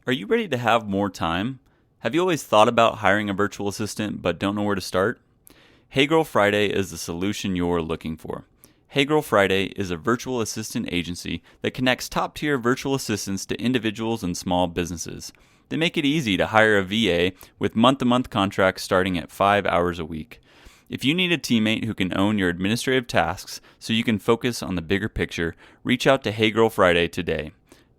Are you ready to have more time? Have you always thought about hiring a virtual assistant but don't know where to start? Hey Girl Friday is the solution you're looking for. Hey Girl Friday is a virtual assistant agency that connects top tier virtual assistants to individuals and small businesses. They make it easy to hire a VA with month to month contracts starting at 5 hours a week. If you need a teammate who can own your administrative tasks so you can focus on the bigger picture, reach out to Hey Girl Friday today.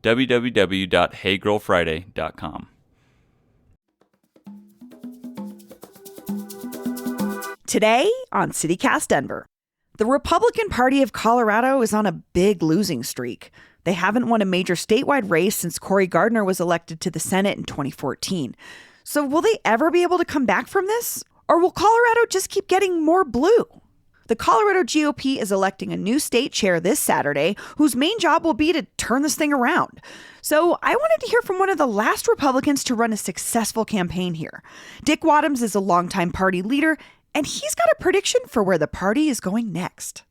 www.heygirlfriday.com. Today on CityCast Denver, the Republican Party of Colorado is on a big losing streak. They haven't won a major statewide race since Cory Gardner was elected to the Senate in 2014. So will they ever be able to come back from this? Or will Colorado just keep getting more blue? The Colorado GOP is electing a new state chair this Saturday, whose main job will be to turn this thing around. So I wanted to hear from one of the last Republicans to run a successful campaign here. Dick Wadhams is a longtime party leader, and he's got a prediction for where the party is going next.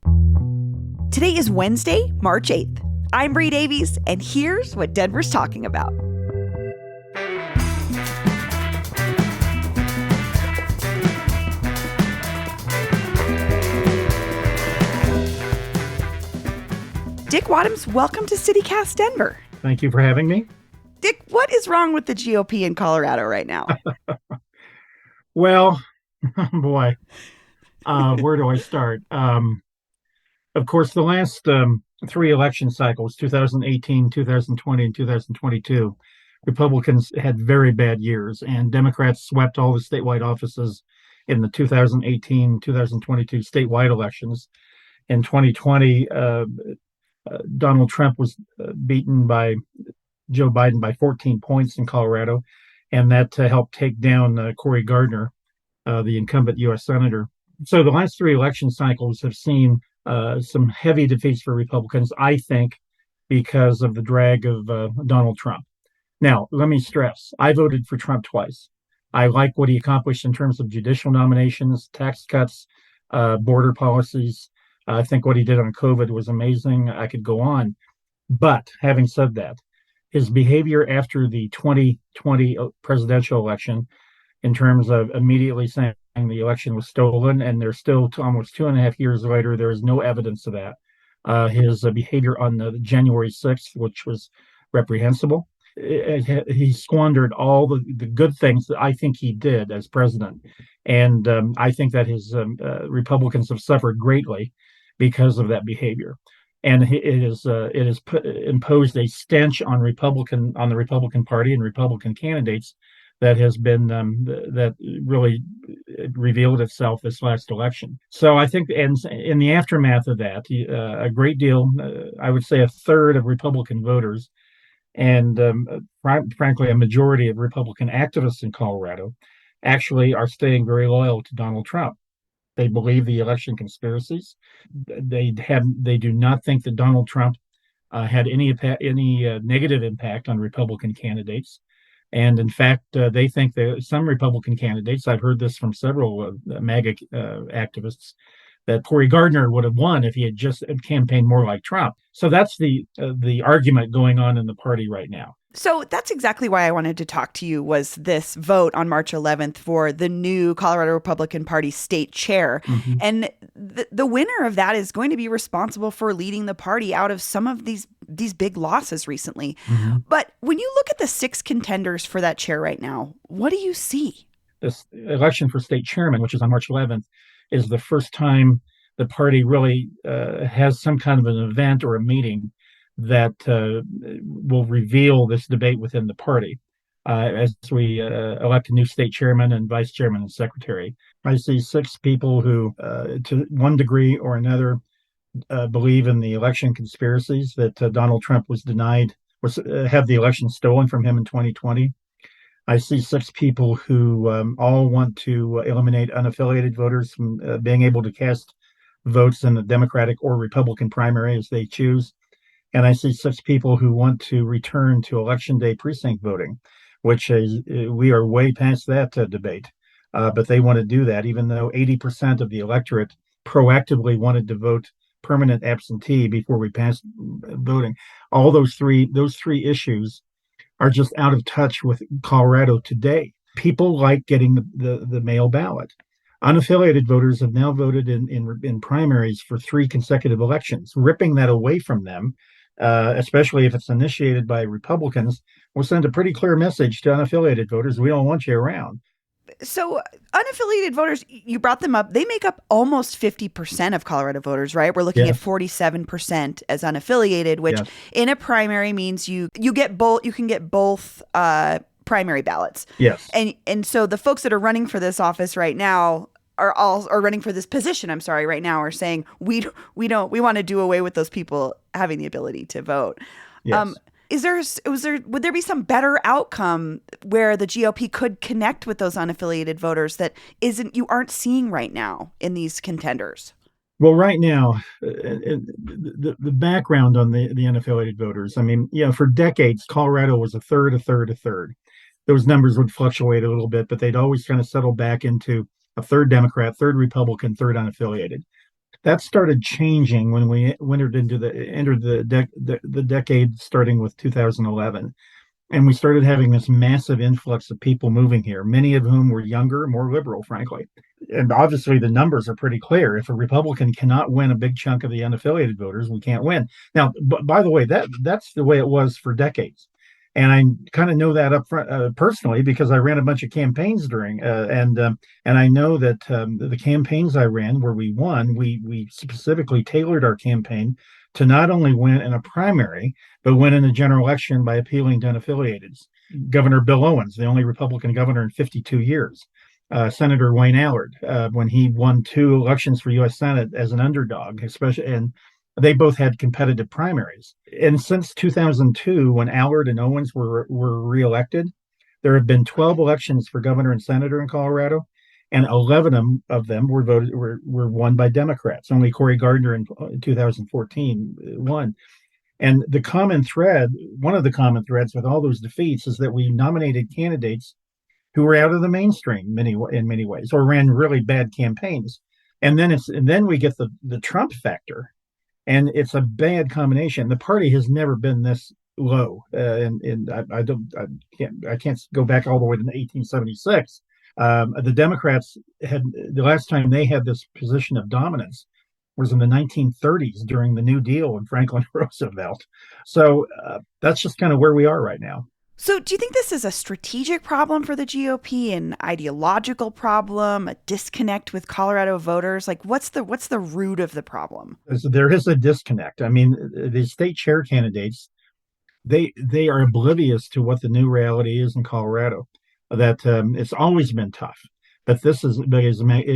Today is Wednesday, March 8th. I'm Bree Davies, and here's what Denver's talking about. Dick Wadhams, welcome to CityCast Denver. Thank you for having me. Dick, what is wrong with the GOP in Colorado right now? Well, boy, where do I start? Of course, the last three election cycles, 2018, 2020, and 2022, Republicans had very bad years, and Democrats swept all the statewide offices in the 2018, 2022 statewide elections. In 2020, Donald Trump was beaten by Joe Biden by 14 points in Colorado, and that helped take down Cory Gardner, the incumbent U.S. Senator. So the last three election cycles have seen some heavy defeats for Republicans, I think, because of the drag of Donald Trump. Now, let me stress, I voted for Trump twice. I like what he accomplished in terms of judicial nominations, tax cuts, border policies. I think what he did on COVID was amazing. I could go on. But having said that, his behavior after the 2020 presidential election, in terms of immediately saying the election was stolen, and there's still almost 2.5 years later, there is no evidence of that. His behavior on the January 6th, which was reprehensible, he squandered all the good things that I think he did as president. And I think that his Republicans have suffered greatly because of that behavior, and it has imposed a stench on the Republican Party and Republican candidates that has been that really revealed itself this last election. So I think, and in the aftermath of that, a great deal, I would say a third of Republican voters, and frankly, a majority of Republican activists in Colorado, actually are staying very loyal to Donald Trump. They believe the election conspiracies. They do not think that Donald Trump had any negative impact on Republican candidates, and in fact, they think that some Republican candidates. I've heard this from several MAGA activists, that Cory Gardner would have won if he had just campaigned more like Trump. So that's the argument going on in the party right now. So that's exactly why I wanted to talk to you, was this vote on March 11th for the new Colorado Republican Party state chair. Mm-hmm. And the winner of that is going to be responsible for leading the party out of some of these big losses recently. Mm-hmm. But when you look at the 6 contenders for that chair right now, what do you see? This election for state chairman, which is on March 11th, is the first time the party really has some kind of an event or a meeting that will reveal this debate within the party as we elect a new state chairman and vice chairman and secretary. I see 6 people who, to one degree or another, believe in the election conspiracies that Donald Trump was denied, had the election stolen from him in 2020. I see 6 people who all want to eliminate unaffiliated voters from being able to cast votes in the Democratic or Republican primary as they choose. And I see 6 people who want to return to election day precinct voting, which is, we are way past that debate. But they want to do that, even though 80% of the electorate proactively wanted to vote permanent absentee before we passed voting. All those three issues are just out of touch with Colorado today. People like getting the mail ballot. Unaffiliated voters have now voted in primaries for 3 consecutive elections. Ripping that away from them, especially if it's initiated by Republicans, will send a pretty clear message to unaffiliated voters: we don't want you around. So unaffiliated voters, you brought them up. They make up almost 50% of Colorado voters, right? We're looking at 47% as unaffiliated, which in a primary means you get both. You can get both primary ballots. Yes. And so the folks that are running for this office right now are running for this position. I'm sorry, right now are saying we want to do away with those people having the ability to vote. Yes. Would there be some better outcome where the GOP could connect with those unaffiliated voters that you aren't seeing right now in these contenders? Well, right now, the background on the unaffiliated voters, I mean, for decades, Colorado was a third, a third, a third. Those numbers would fluctuate a little bit, but they'd always kind of settle back into a third Democrat, third Republican, third unaffiliated. That started changing when we entered the decade starting with 2011, and we started having this massive influx of people moving here, many of whom were younger, more liberal, frankly. And obviously the numbers are pretty clear. If a Republican cannot win a big chunk of the unaffiliated voters, we can't win. Now, by the way, that's the way it was for decades. And I kind of know that up front personally because I ran a bunch of campaigns during, and I know that the campaigns I ran where we won, we specifically tailored our campaign to not only win in a primary, but win in a general election by appealing to unaffiliateds. Governor Bill Owens, the only Republican governor in 52 years, Senator Wayne Allard, when he won 2 elections for U.S. Senate as an underdog, especially, and they both had competitive primaries. And since 2002, when Allard and Owens were reelected, there have been 12 elections for governor and senator in Colorado, and 11 of them were won by Democrats. Only Cory Gardner in 2014 won. And one of the common threads with all those defeats is that we nominated candidates who were out of the mainstream in many ways, or ran really bad campaigns. And then we get the Trump factor. And it's a bad combination. The party has never been this low, and I can't go back all the way to 1876. The Democrats had the last time they had this position of dominance was in the 1930s during the New Deal and Franklin Roosevelt. So that's just kind of where we are right now. So do you think this is a strategic problem for the GOP, an ideological problem, a disconnect with Colorado voters? Like what's the root of the problem? There is a disconnect. I mean, the state chair candidates, they are oblivious to what the new reality is in Colorado, that it's always been tough. But it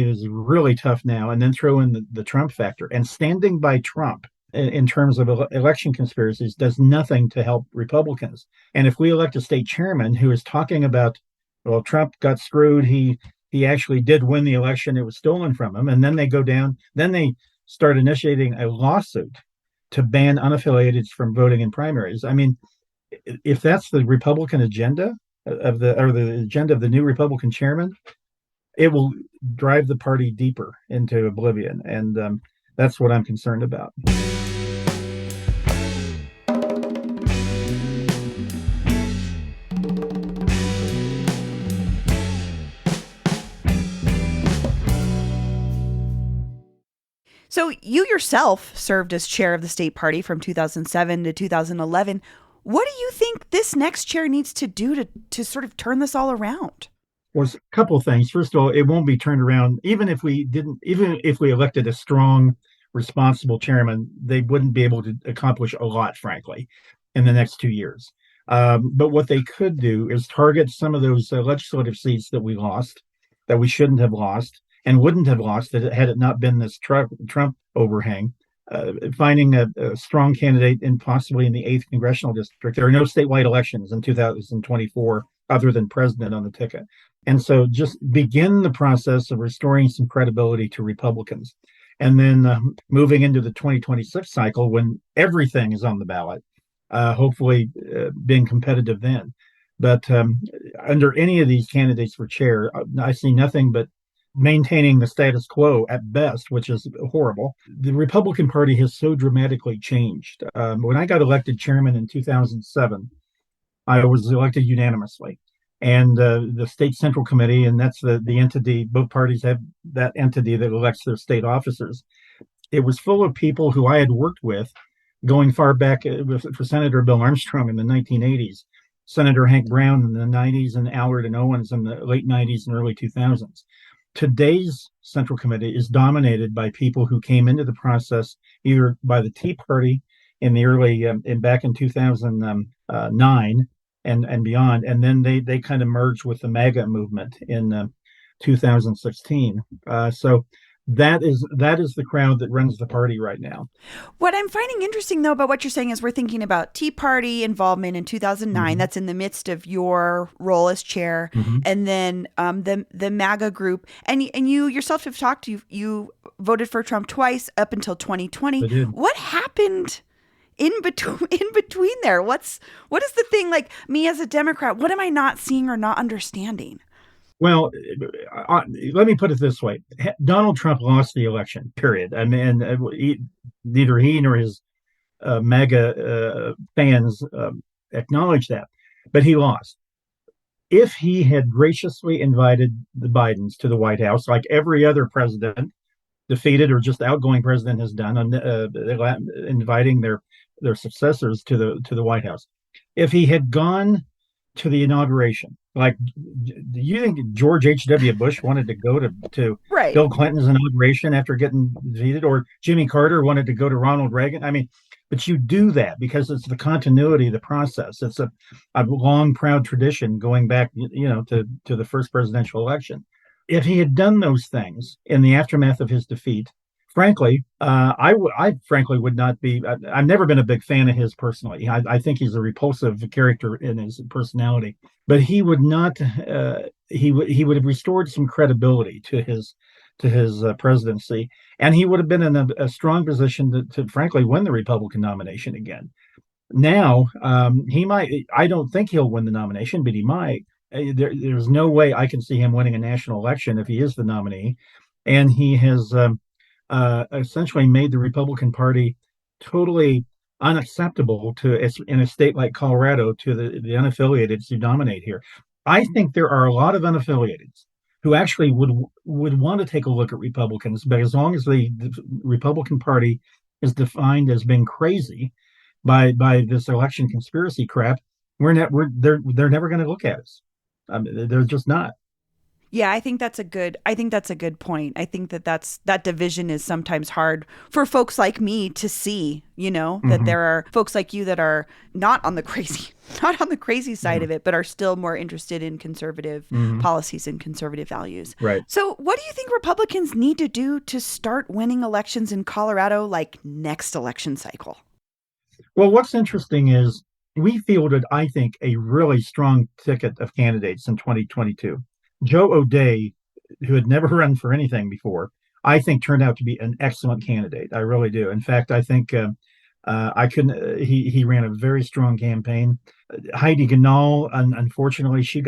is really tough now. And then throw in the Trump factor. And standing by Trump in terms of election conspiracies does nothing to help Republicans. And if we elect a state chairman who is talking about, well, Trump got screwed, he actually did win the election, it was stolen from him, and then they start initiating a lawsuit to ban unaffiliated from voting in primaries. I mean, if that's the Republican agenda or the agenda of the new Republican chairman, it will drive the party deeper into oblivion. And that's what I'm concerned about. So you yourself served as chair of the state party from 2007 to 2011. What do you think this next chair needs to do to sort of turn this all around? Well, a couple of things. First of all, it won't be turned around even if we elected a strong, responsible chairman. They wouldn't be able to accomplish a lot, frankly, in the next 2 years. But what they could do is target some of those legislative seats that we lost, that we shouldn't have lost, and wouldn't have lost had it not been this Trump overhang. Finding a strong candidate possibly in the 8th congressional district. There are no statewide elections in 2024 other than president on the ticket. And so just begin the process of restoring some credibility to Republicans. And then moving into the 2026 cycle when everything is on the ballot, hopefully being competitive then. But under any of these candidates for chair, I see nothing but maintaining the status quo at best, which is horrible. The Republican Party has so dramatically changed. When I got elected chairman in 2007, I was elected unanimously. And the state central committee, and that's the entity, both parties have that entity that elects their state officers. It was full of people who I had worked with going far back for Senator Bill Armstrong in the 1980s, Senator Hank Brown in the 90s, and Allard and Owens in the late 90s and early 2000s. Today's Central Committee is dominated by people who came into the process either by the Tea Party in the early, back in 2009 and beyond, and then they kind of merged with the MAGA movement in 2016. So that is the crowd that runs the party right now. What I'm finding interesting, though, about what you're saying is we're thinking about Tea Party involvement in 2009. That's in the midst of your role as chair, and then the MAGA group. And you yourself have talked. You voted for Trump twice up until 2020. I did. What happened in between there? What is the thing? Like, me as a Democrat, what am I not seeing or not understanding? Well, let me put it this way. Donald Trump lost the election, period. I mean, neither he nor his MAGA fans acknowledge that, but he lost. If he had graciously invited the Bidens to the White House, like every other president, defeated or just outgoing president has done, inviting their successors to the White House, if he had gone to the inauguration, like, do you think George H.W. Bush wanted to go to Right. Bill Clinton's inauguration after getting defeated, or Jimmy Carter wanted to go to Ronald Reagan? I mean, but you do that because it's the continuity of the process. It's a long, proud tradition going back, to the first presidential election. If he had done those things in the aftermath of his defeat, frankly, I frankly would not be. I've never been a big fan of his personally. I think he's a repulsive character in his personality. But he would not. He would have restored some credibility to his presidency, and he would have been in a strong position to frankly win the Republican nomination again. Now, he might. I don't think he'll win the nomination, but he might. There's no way I can see him winning a national election if he is the nominee, and he has. Essentially made the Republican Party totally unacceptable in a state like Colorado to the unaffiliated who dominate here. I think there are a lot of unaffiliated who actually would want to take a look at Republicans, but as long as the Republican Party is defined as being crazy by this election conspiracy crap, they're never going to look at us. They're just not. Yeah, I think that's a good point. I think that division is sometimes hard for folks like me to see, that there are folks like you that are not on the crazy side of it, but are still more interested in conservative policies and conservative values. Right. So what do you think Republicans need to do to start winning elections in Colorado, like next election cycle? Well, what's interesting is we fielded, I think, a really strong ticket of candidates in 2022. Joe O'Dea, who had never run for anything before, I think turned out to be an excellent candidate. I really do. In fact, I think he ran a very strong campaign. Heidi Ganahl, unfortunately, she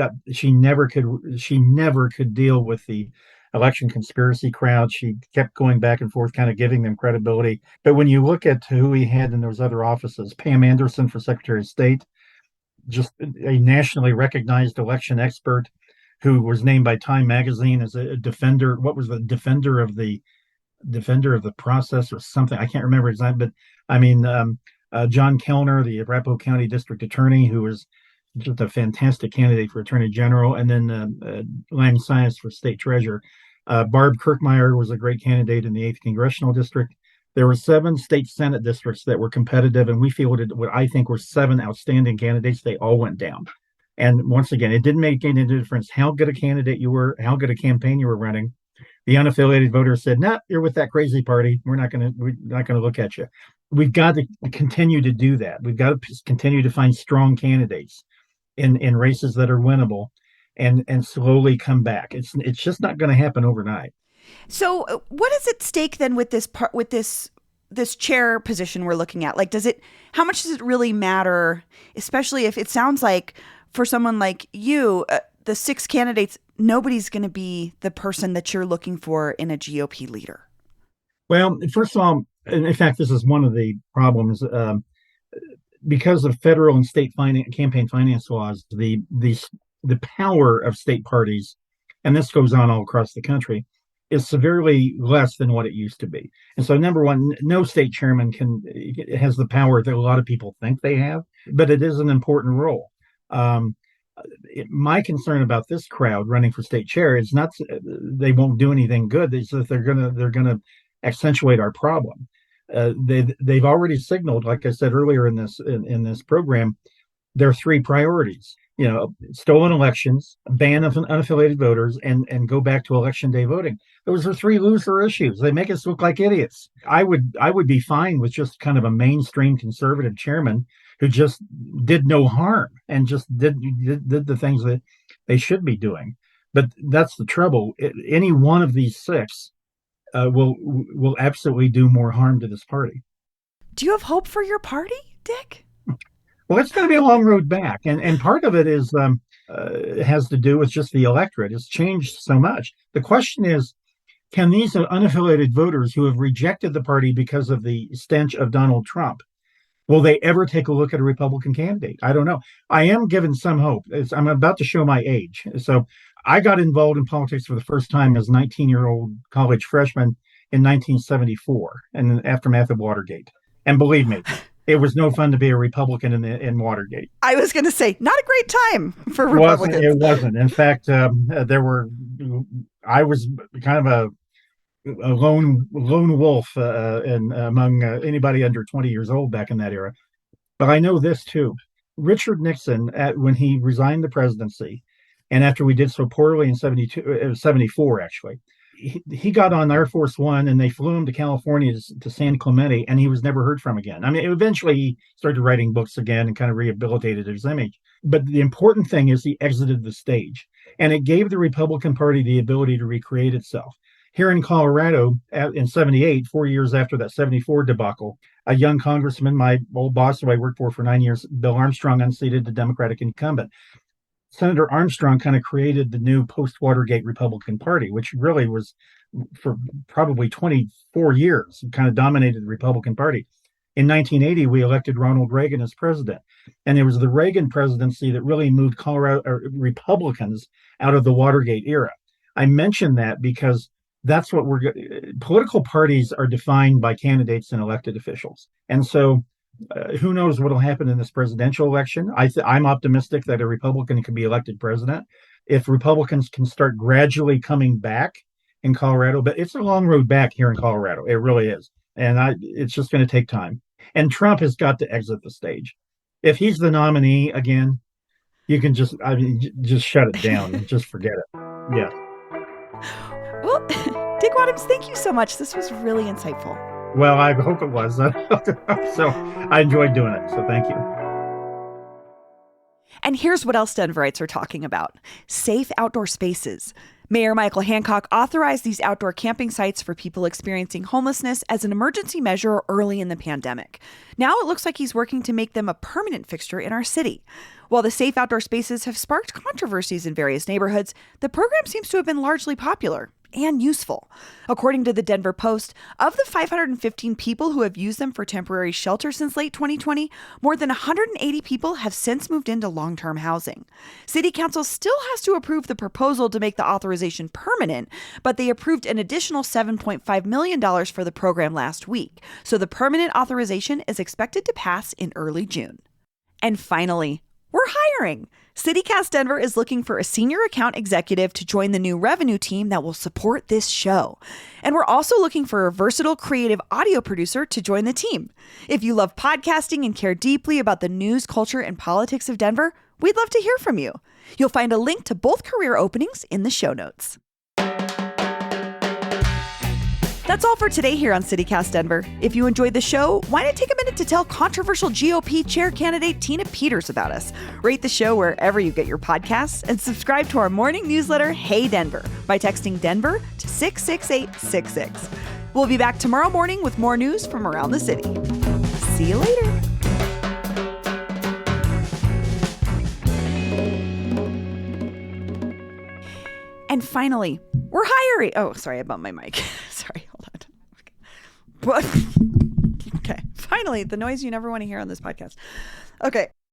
never could deal with the election conspiracy crowd. She kept going back and forth, kind of giving them credibility. But when you look at who he had in those other offices, Pam Anderson for Secretary of State, just a nationally recognized election expert, who was named by Time Magazine as a defender. What was the defender of the process or something? I can't remember exactly, but I mean, John Kellner, the Arapahoe County District Attorney, who was just a fantastic candidate for Attorney General, and then Lang Sias for State Treasurer. Barb Kirkmeyer was a great candidate in the 8th Congressional District. There were 7 state Senate districts that were competitive, and we fielded what I think were 7 outstanding candidates. They all went down. And once again, it didn't make any difference how good a candidate you were, how good a campaign you were running. The unaffiliated voters said, "Nah, you're with that crazy party. We're not going to look at you." We've got to continue to do that. We've got to continue to find strong candidates in races that are winnable, and slowly come back. It's just not going to happen overnight. So, what is at stake then with this chair position we're looking at? Like, how much does it really matter, especially if it sounds like for someone like you, the 6 candidates, nobody's going to be the person that you're looking for in a GOP leader? Well, first of all, in fact, this is one of the problems. because of federal and state campaign finance laws, the power of state parties, and this goes on all across the country, is severely less than what it used to be. And so, number one, no state chairman has the power that a lot of people think they have, but it is an important role. My concern about this crowd running for state chair is not they won't do anything good. It's that they're gonna accentuate our problem. They've already signaled, like I said earlier in this program, their three priorities. Stolen elections, ban of unaffiliated voters, and go back to election day voting. Those are three loser issues. They make us look like idiots. I would be fine with just kind of a mainstream conservative chairman who just did no harm and just did the things that they should be doing. But that's the trouble. Any one of these six will absolutely do more harm to this party. Do you have hope for your party, Dick? Well, it's going to be a long road back, and part of it is has to do with just the electorate. It's changed so much. The question is, can these unaffiliated voters who have rejected the party because of the stench of Donald Trump, will they ever take a look at a Republican candidate? I don't know. I am given some hope. I'm about to show my age. So I got involved in politics for the first time as a 19-year-old college freshman in 1974, in the aftermath of Watergate. And believe me, it was no fun to be a Republican in Watergate. I was going to say, not a great time for Republicans. It wasn't. In fact, I was kind of a lone wolf and among anybody under 20 years old back in that era. But I know this too. Richard Nixon, when he resigned the presidency, and after we did so poorly in 74, actually, he got on Air Force One and they flew him to California to San Clemente, and he was never heard from again. I mean, eventually he started writing books again and kind of rehabilitated his image. But the important thing is he exited the stage, and it gave the Republican Party the ability to recreate itself. Here in Colorado in 78, 4 years after that 74 debacle, a young congressman, my old boss who I worked for 9 years, Bill Armstrong, unseated the Democratic incumbent. Senator Armstrong kind of created the new post-Watergate Republican Party, which really was for probably 24 years, kind of dominated the Republican Party. In 1980, we elected Ronald Reagan as president. And it was the Reagan presidency that really moved Republicans out of the Watergate era. I mention that because that's what political parties are defined by candidates and elected officials. And so who knows what will happen in this presidential election? I'm optimistic that a Republican can be elected president if Republicans can start gradually coming back in Colorado. But it's a long road back here in Colorado. It really is. And it's just going to take time. And Trump has got to exit the stage. If he's the nominee again, you can just shut it down and just forget it. Yeah. Well, Dick Wadhams, thank you so much. This was really insightful. Well, I hope it was. So I enjoyed doing it. So thank you. And here's what else Denverites are talking about: safe outdoor spaces. Mayor Michael Hancock authorized these outdoor camping sites for people experiencing homelessness as an emergency measure early in the pandemic. Now it looks like he's working to make them a permanent fixture in our city. While the safe outdoor spaces have sparked controversies in various neighborhoods, the program seems to have been largely popular and useful. According to the Denver Post, of the 515 people who have used them for temporary shelter since late 2020, more than 180 people have since moved into long-term housing. City Council still has to approve the proposal to make the authorization permanent, but they approved an additional $7.5 million for the program last week, so the permanent authorization is expected to pass in early June. And finally, we're hiring. CityCast Denver is looking for a senior account executive to join the new revenue team that will support this show. And we're also looking for a versatile creative audio producer to join the team. If you love podcasting and care deeply about the news, culture, and politics of Denver, we'd love to hear from you. You'll find a link to both career openings in the show notes. That's all for today here on CityCast Denver. If you enjoyed the show, why not take a minute to tell controversial GOP chair candidate Tina Peters about us? Rate the show wherever you get your podcasts and subscribe to our morning newsletter, Hey Denver, by texting Denver to 66866. We'll be back tomorrow morning with more news from around the city. See you later. And finally, we're hiring. Oh, sorry, I bumped my mic. Sorry, hold on. What? Okay. Finally, the noise you never want to hear on this podcast. Okay.